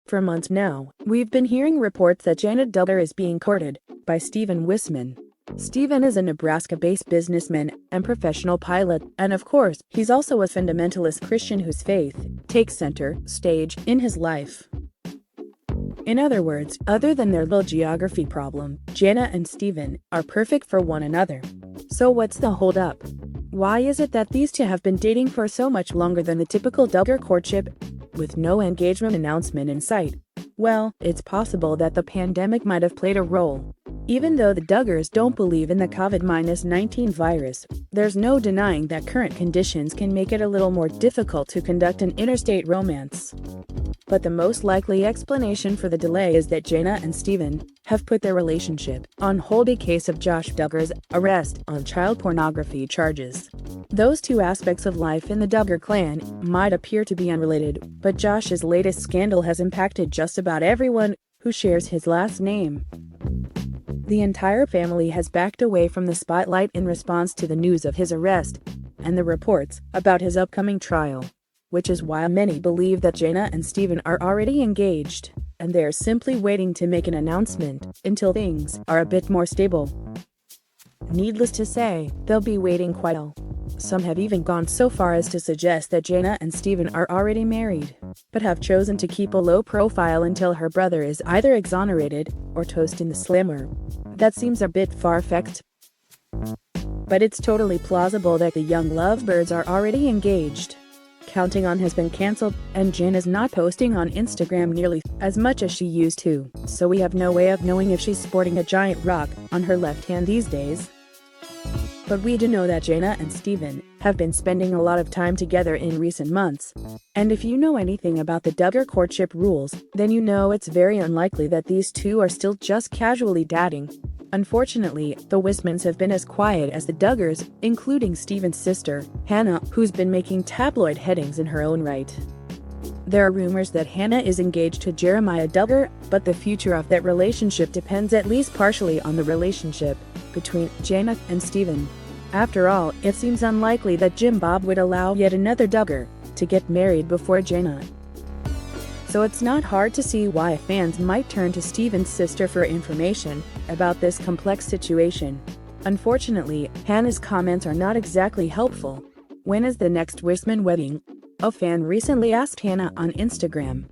For months now, we've been hearing reports that Jana Duggar is being courted by Stephen Wissmann. Stephen is a Nebraska-based businessman and professional pilot, and of course, he's also a fundamentalist Christian whose faith takes center stage in his life. In other words, other than their little geography problem, Jana and Stephen are perfect for one another. So what's the holdup? Why is it that these two have been dating for so much longer than the typical Duggar courtship, with no engagement announcement in sight? Well, it's possible that the pandemic might have played a role. Even though the Duggars don't believe in the COVID-19 virus, there's no denying that current conditions can make it a little more difficult to conduct an interstate romance. But the most likely explanation for the delay is that Jana and Stephen have put their relationship on hold in case of Josh Duggar's arrest on child pornography charges. Those two aspects of life in the Duggar clan might appear to be unrelated, but Josh's latest scandal has impacted just about everyone who shares his last name. The entire family has backed away from the spotlight in response to the news of his arrest and the reports about his upcoming trial, which is why many believe that Jana and Stephen are already engaged, and they're simply waiting to make an announcement until things are a bit more stable. Needless to say, they'll be waiting quite a while. Some have even gone so far as to suggest that Jana and Stephen are already married, but have chosen to keep a low profile until her brother is either exonerated or tossed in the slammer. That seems a bit far-fetched, but it's totally plausible that the young lovebirds are already engaged. Counting On has been cancelled, and Jana's not posting on Instagram nearly as much as she used to, so we have no way of knowing if she's sporting a giant rock on her left hand these days. But we do know that Jana and Stephen have been spending a lot of time together in recent months. And if you know anything about the Duggar courtship rules, then you know it's very unlikely that these two are still just casually dating. Unfortunately, the Wissmanns have been as quiet as the Duggars, including Stephen's sister, Hannah, who's been making tabloid headings in her own right. There are rumors that Hannah is engaged to Jeremiah Duggar, but the future of that relationship depends at least partially on the relationship between Jana and Stephen. After all, it seems unlikely that Jim Bob would allow yet another Duggar to get married before Jana. So it's not hard to see why fans might turn to Stephen's sister for information about this complex situation. Unfortunately, Hannah's comments are not exactly helpful. When is the next Wissmann wedding? A fan recently asked Hannah on Instagram.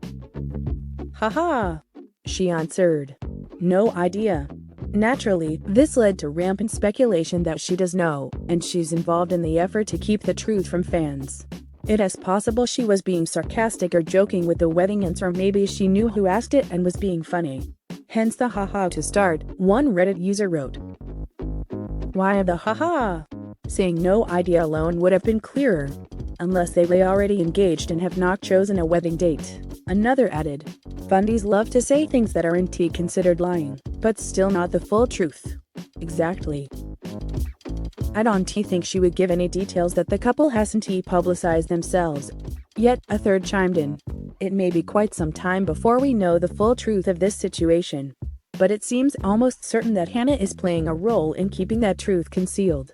Haha, she answered. No idea. Naturally, this led to rampant speculation that she does know, and she's involved in the effort to keep the truth from fans. It is possible she was being sarcastic or joking with the wedding answer, or maybe she knew who asked it and was being funny. Hence the haha to start, one Reddit user wrote. Why the haha? Saying no idea alone would have been clearer. Unless they were already engaged and have not chosen a wedding date. Another added, fundies love to say things that are indeed considered lying, but still not the full truth. Exactly. I don't think she would give any details that the couple hasn't publicized themselves. Yet, a third chimed in. It may be quite some time before we know the full truth of this situation. But it seems almost certain that Hannah is playing a role in keeping that truth concealed.